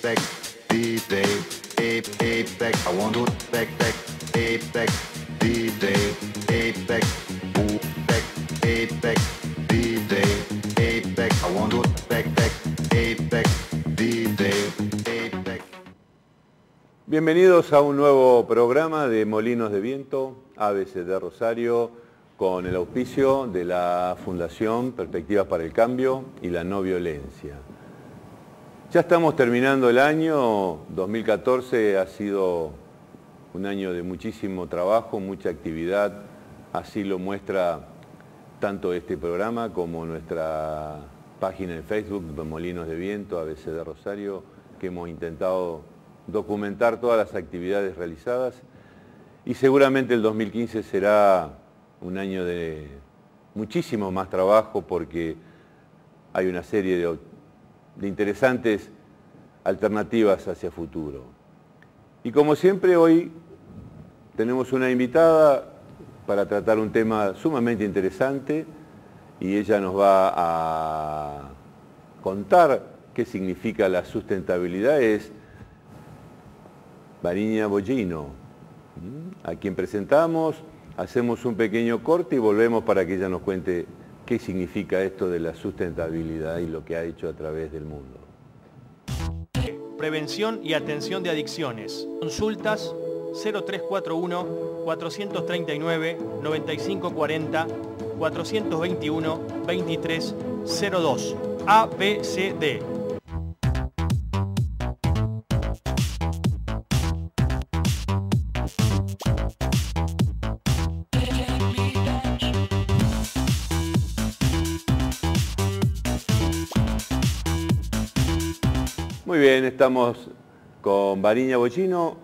back, DJ, back, I want to back, DJ, back, back, DJ, back, I want to back, DJ, back. Bienvenidos a un nuevo programa de Molinos de Viento, ABC de Rosario, con el auspicio de la Fundación Perspectivas para el Cambio y la No Violencia. Ya estamos terminando el año. 2014 ha sido un año de muchísimo trabajo, mucha actividad. Así lo muestra tanto este programa como nuestra página en Facebook de Molinos de Viento, ABC de Rosario, que hemos intentado documentar todas las actividades realizadas. Y seguramente el 2015 será un año de muchísimo más trabajo, porque hay una serie de interesantes alternativas hacia futuro. Y como siempre, hoy tenemos una invitada para tratar un tema sumamente interesante, y ella nos va a contar qué significa la sustentabilidad. Es Variña Bollino, a quien presentamos. Hacemos un pequeño corte y volvemos para que ella nos cuente qué significa esto de la sustentabilidad y lo que ha hecho a través del mundo. Prevención y atención de adicciones. Consultas 0341-439-9540, 421-2302. ABCD. Muy bien, estamos con Variña Bollino,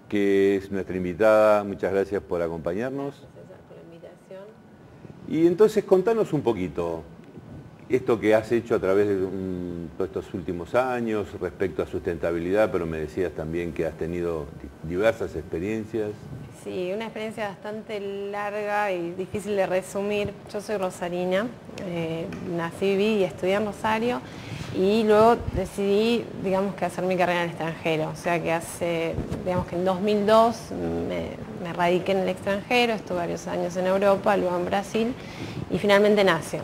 que es nuestra invitada. Muchas gracias por acompañarnos. Gracias por la invitación. Y entonces contanos un poquito esto que has hecho a través de todos estos últimos años respecto a sustentabilidad, pero me decías también que has tenido diversas experiencias. Sí, una experiencia bastante larga y difícil de resumir. Yo soy rosarina, nací, viví y estudié en Rosario, y luego decidí, digamos, que hacer mi carrera en el extranjero. O sea que digamos que en 2002 me radiqué en el extranjero, estuve varios años en Europa, luego en Brasil, y finalmente nací.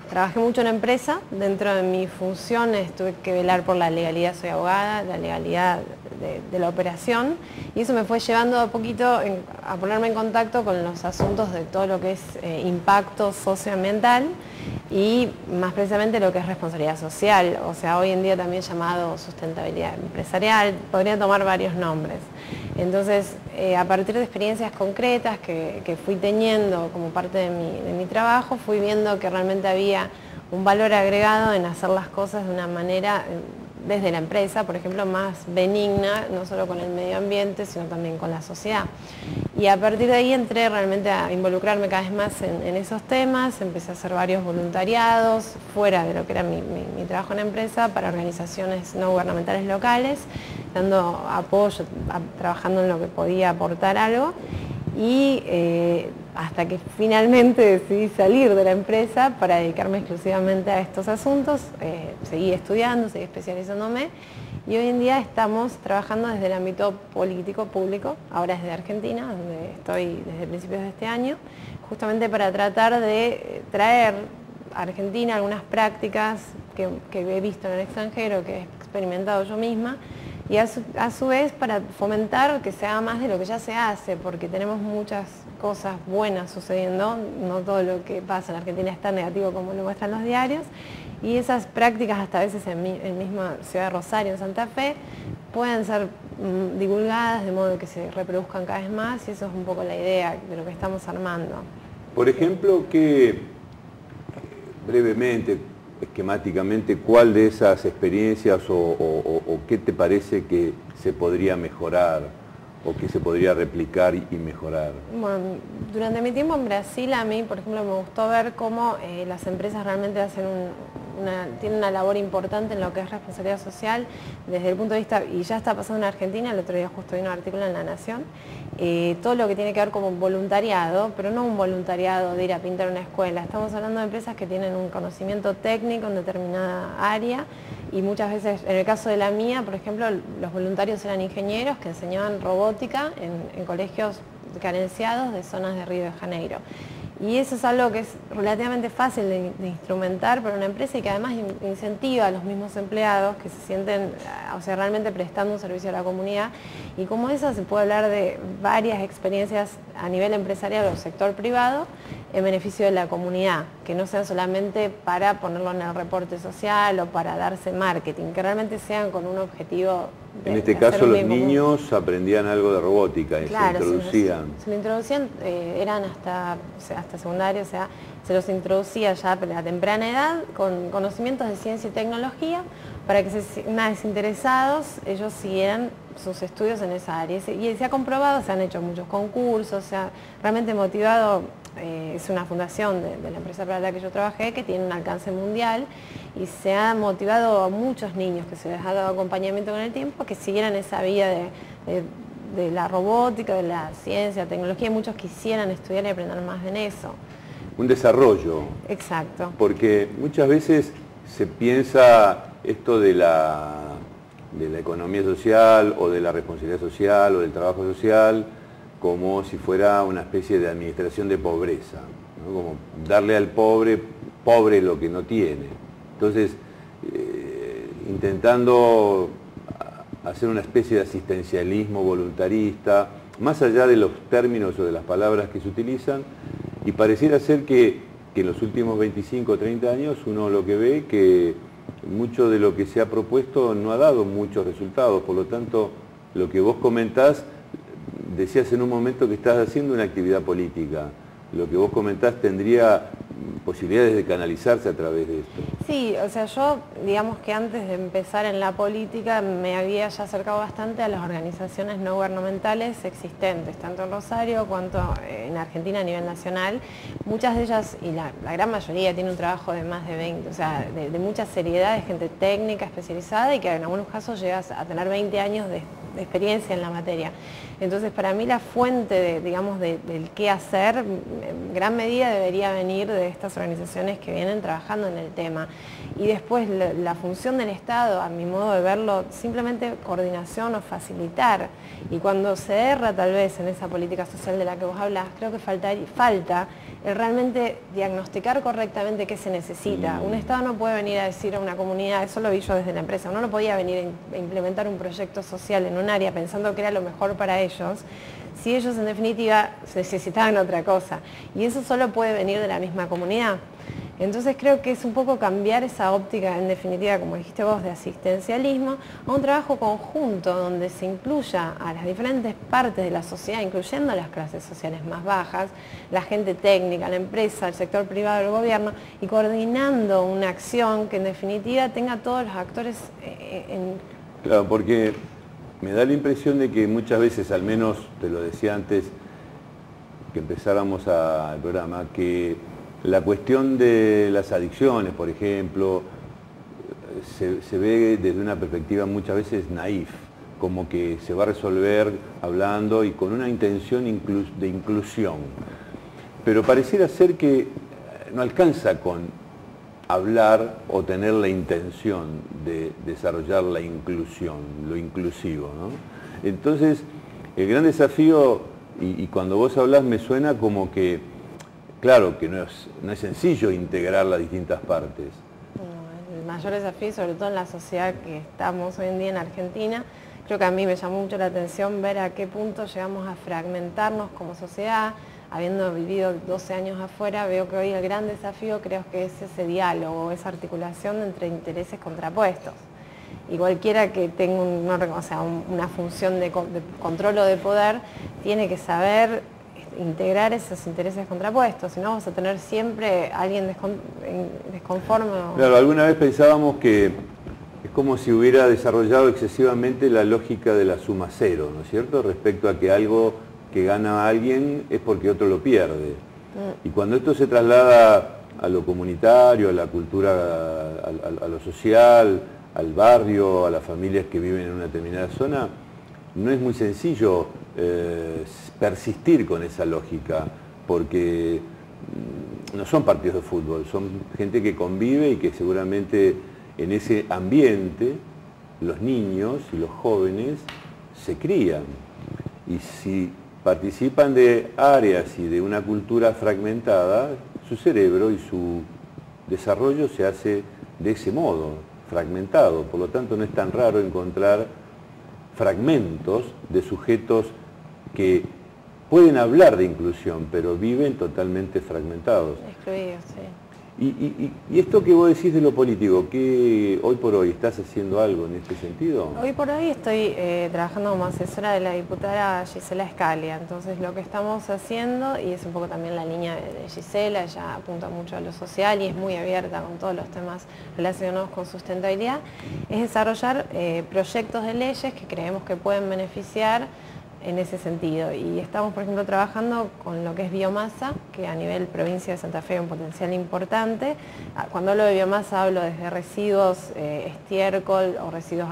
Trabajé mucho en la empresa. Dentro de mis funciones tuve que velar por la legalidad, soy abogada, la legalidad de la operación, y eso me fue llevando a poquito a ponerme en contacto con los asuntos de todo lo que es impacto socioambiental y más precisamente lo que es responsabilidad social, o sea, hoy en día también llamado sustentabilidad empresarial, podría tomar varios nombres. Entonces, a partir de experiencias concretas que fui teniendo como parte de mi trabajo, fui viendo que realmente había un valor agregado en hacer las cosas de una manera, desde la empresa, por ejemplo, más benigna, no solo con el medio ambiente, sino también con la sociedad. Y a partir de ahí entré realmente a involucrarme cada vez más en esos temas. Empecé a hacer varios voluntariados fuera de lo que era mi trabajo en la empresa, para organizaciones no gubernamentales locales, dando apoyo, trabajando en lo que podía aportar algo. Y hasta que finalmente decidí salir de la empresa para dedicarme exclusivamente a estos asuntos. Seguí estudiando, seguí especializándome, y hoy en día estamos trabajando desde el ámbito político público, ahora desde Argentina, donde estoy desde principios de este año, justamente para tratar de traer a Argentina algunas prácticas que he visto en el extranjero, que he experimentado yo misma, y a su vez para fomentar que se haga más de lo que ya se hace, porque tenemos muchas cosas buenas sucediendo. No todo lo que pasa en Argentina es tan negativo como lo muestran los diarios, y esas prácticas hasta a veces en misma ciudad de Rosario, en Santa Fe, pueden ser divulgadas de modo que se reproduzcan cada vez más, y eso es un poco la idea de lo que estamos armando. Por ejemplo, que brevemente, esquemáticamente, ¿cuál de esas experiencias o qué te parece que se podría mejorar o que se podría replicar y mejorar? Bueno, durante mi tiempo en Brasil, a mí, por ejemplo, me gustó ver cómo las empresas realmente tienen una labor importante en lo que es responsabilidad social, desde el punto de vista, y ya está pasando en Argentina. El otro día justo vi un artículo en La Nación, todo lo que tiene que ver como voluntariado, pero no un voluntariado de ir a pintar una escuela. Estamos hablando de empresas que tienen un conocimiento técnico en determinada área, y muchas veces, en el caso de la mía, por ejemplo, los voluntarios eran ingenieros que enseñaban robótica en colegios carenciados de zonas de Río de Janeiro. Y eso es algo que es relativamente fácil de instrumentar para una empresa y que además incentiva a los mismos empleados que se sienten, o sea, realmente prestando un servicio a la comunidad. Y como eso se puede hablar de varias experiencias a nivel empresarial o sector privado en beneficio de la comunidad, que no sean solamente para ponerlo en el reporte social o para darse marketing, que realmente sean con un objetivo. En este caso los niños aprendían algo de robótica y claro, se introducían. Se lo introducían, eran hasta secundario, o sea, se los introducía ya a temprana edad con conocimientos de ciencia y tecnología para que una vez interesados ellos siguieran sus estudios en esa área. Y se ha comprobado, se han hecho muchos concursos, se ha realmente motivado. Es una fundación de la empresa para la que yo trabajé que tiene un alcance mundial y se ha motivado a muchos niños que se les ha dado acompañamiento con el tiempo que siguieran esa vía de la robótica, de la ciencia, tecnología, y muchos quisieran estudiar y aprender más en eso. Un desarrollo. Exacto. Porque muchas veces se piensa esto de la economía social o de la responsabilidad social o del trabajo social como si fuera una especie de administración de pobreza, ¿no? Como darle al pobre lo que no tiene. Entonces, intentando hacer una especie de asistencialismo voluntarista, más allá de los términos o de las palabras que se utilizan, y pareciera ser que en los últimos 25 o 30 años uno lo que ve que mucho de lo que se ha propuesto no ha dado muchos resultados, por lo tanto, lo que vos comentás, decías en un momento que estás haciendo una actividad política. Lo que vos comentás tendría posibilidades de canalizarse a través de esto. Sí, o sea, yo digamos que antes de empezar en la política me había ya acercado bastante a las organizaciones no gubernamentales existentes, tanto en Rosario cuanto en Argentina a nivel nacional. Muchas de ellas, y la gran mayoría, tiene un trabajo de más de 20, o sea, de mucha seriedad, de gente técnica, especializada y que en algunos casos llegas a tener 20 años de experiencia en la materia. Entonces, para mí la fuente, del qué hacer, en gran medida debería venir de estas organizaciones que vienen trabajando en el tema. Y después la función del Estado, a mi modo de verlo, simplemente coordinación o facilitar. Y cuando se erra tal vez en esa política social de la que vos hablas, creo que falta el realmente diagnosticar correctamente qué se necesita. Un Estado no puede venir a decir a una comunidad, eso lo vi yo desde la empresa, uno no podía venir a implementar un proyecto social en un área pensando que era lo mejor para ellos, si ellos en definitiva necesitaban otra cosa. Y eso solo puede venir de la misma comunidad. Entonces creo que es un poco cambiar esa óptica, en definitiva, como dijiste vos, de asistencialismo, a un trabajo conjunto donde se incluya a las diferentes partes de la sociedad, incluyendo a las clases sociales más bajas, la gente técnica, la empresa, el sector privado, el gobierno, y coordinando una acción que en definitiva tenga a todos los actores en... Claro, porque me da la impresión de que muchas veces, al menos te lo decía antes que empezáramos el programa, que la cuestión de las adicciones, por ejemplo, se ve desde una perspectiva muchas veces naif, como que se va a resolver hablando y con una intención de inclusión. Pero pareciera ser que no alcanza con hablar o tener la intención de desarrollar la inclusión, lo inclusivo, ¿no? Entonces, el gran desafío, y cuando vos hablás me suena como que claro que no es sencillo integrar las distintas partes. No, el mayor desafío, sobre todo en la sociedad que estamos hoy en día en Argentina, creo que a mí me llamó mucho la atención ver a qué punto llegamos a fragmentarnos como sociedad. Habiendo vivido 12 años afuera, veo que hoy el gran desafío creo que es ese diálogo, esa articulación entre intereses contrapuestos. Y cualquiera que tenga una función de control o de poder tiene que saber integrar esos intereses contrapuestos, si no vamos a tener siempre a alguien desconforme. Claro, alguna vez pensábamos que es como si hubiera desarrollado excesivamente la lógica de la suma cero, ¿no es cierto? Respecto a que algo que gana alguien es porque otro lo pierde. Y cuando esto se traslada a lo comunitario, a la cultura, a lo social, al barrio, a las familias que viven en una determinada zona, no es muy sencillo persistir con esa lógica, porque no son partidos de fútbol, son gente que convive y que seguramente en ese ambiente los niños y los jóvenes se crían. Y si participan de áreas y de una cultura fragmentada, su cerebro y su desarrollo se hace de ese modo, fragmentado. Por lo tanto, no es tan raro encontrar fragmentos de sujetos que pueden hablar de inclusión, pero viven totalmente fragmentados. Excluidos, sí. Y esto que vos decís de lo político, ¿qué hoy por hoy estás haciendo algo en este sentido? Hoy por hoy estoy trabajando como asesora de la diputada Gisela Scalia. Entonces lo que estamos haciendo, y es un poco también la línea de Gisela, ella apunta mucho a lo social y es muy abierta con todos los temas relacionados con sustentabilidad, es desarrollar proyectos de leyes que creemos que pueden beneficiar en ese sentido. Y estamos, por ejemplo, trabajando con lo que es biomasa, que a nivel provincia de Santa Fe hay un potencial importante. Cuando hablo de biomasa hablo desde residuos estiércol o residuos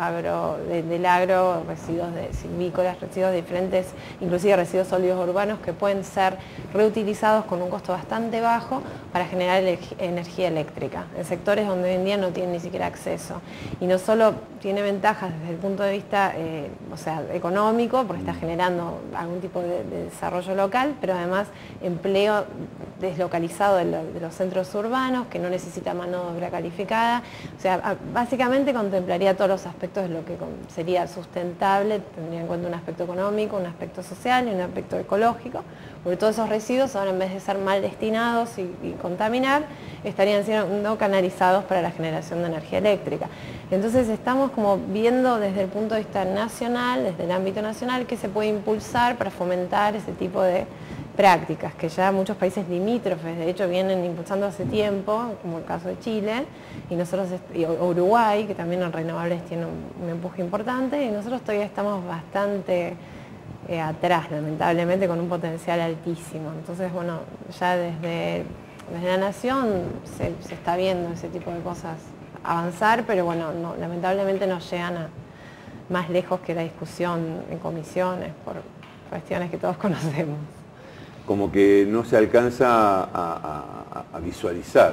del agro, residuos silvícolas, residuos diferentes, inclusive residuos sólidos urbanos que pueden ser reutilizados con un costo bastante bajo para generar energía eléctrica en sectores donde hoy en día no tienen ni siquiera acceso. Y no solo tiene ventajas desde el punto de vista económico, porque está generando algún tipo de desarrollo local, pero además empleo deslocalizado de los centros urbanos, que no necesita mano de obra calificada. O sea, básicamente contemplaría todos los aspectos de lo que sería sustentable, tendría en cuenta un aspecto económico, un aspecto social y un aspecto ecológico, porque todos esos residuos ahora en vez de ser mal destinados y contaminar, estarían siendo canalizados para la generación de energía eléctrica. Entonces estamos como viendo desde el punto de vista nacional, desde el ámbito nacional, qué se puede impulsar para fomentar ese tipo de prácticas que ya muchos países limítrofes de hecho vienen impulsando hace tiempo, como el caso de Chile y nosotros, Uruguay, que también en renovables tiene un empuje importante, y nosotros todavía estamos bastante atrás, lamentablemente, con un potencial altísimo. Entonces, bueno, ya desde la nación se está viendo ese tipo de cosas avanzar, pero bueno, lamentablemente no llegan más lejos que la discusión en comisiones por cuestiones que todos conocemos. Como que no se alcanza a visualizar.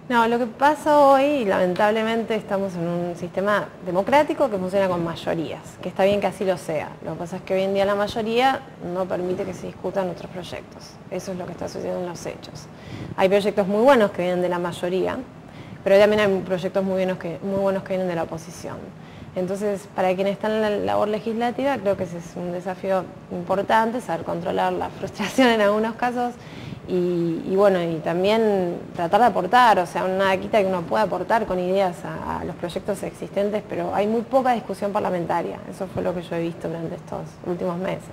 No, lo que pasa hoy, y lamentablemente estamos en un sistema democrático que funciona con mayorías, que está bien que así lo sea. Lo que pasa es que hoy en día la mayoría no permite que se discutan otros proyectos. Eso es lo que está sucediendo en los hechos. Hay proyectos muy buenos que vienen de la mayoría, pero también hay proyectos muy buenos que vienen de la oposición. Entonces, para quienes están en la labor legislativa, creo que ese es un desafío importante, saber controlar la frustración en algunos casos y bueno, y también tratar de aportar, o sea, nada quita que uno pueda aportar con ideas a los proyectos existentes, pero hay muy poca discusión parlamentaria. Eso fue lo que yo he visto durante estos últimos meses.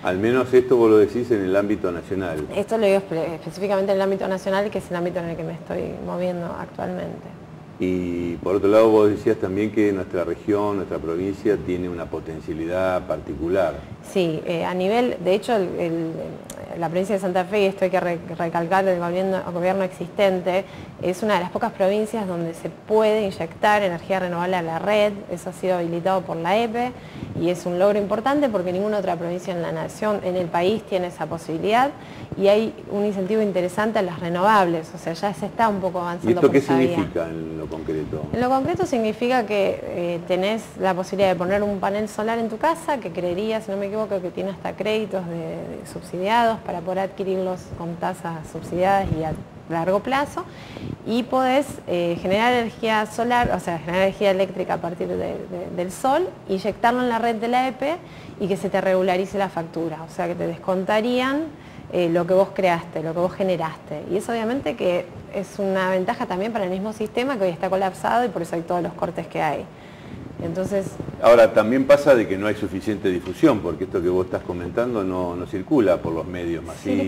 Al menos esto vos lo decís en el ámbito nacional. Esto lo digo específicamente en el ámbito nacional, que es el ámbito en el que me estoy moviendo actualmente. Y por otro lado vos decías también que nuestra región, nuestra provincia tiene una potencialidad particular. Sí, a nivel, de hecho la provincia de Santa Fe, y esto hay que recalcar del gobierno existente, es una de las pocas provincias donde se puede inyectar energía renovable a la red. Eso ha sido habilitado por la EPE y es un logro importante porque ninguna otra provincia en la nación, en el país, tiene esa posibilidad, y hay un incentivo interesante a las renovables, o sea, ya se está un poco avanzando. ¿Y esto qué por esa significa vía. en lo concreto? En lo concreto significa que tenés la posibilidad de poner un panel solar en tu casa, que creería, si no me equivoco, que tiene hasta créditos de subsidiados para poder adquirirlos con tasas subsidiadas y a largo plazo, y podés generar energía solar, o sea, generar energía eléctrica a partir del sol, inyectarlo en la red de la EPE y que se te regularice la factura, o sea, que te descontarían lo que vos creaste, lo que vos generaste. Y eso obviamente que es una ventaja también para el mismo sistema que hoy está colapsado y por eso hay todos los cortes que hay. Entonces, ahora también pasa de que no hay suficiente difusión, porque esto que vos estás comentando no circula por los medios masivos.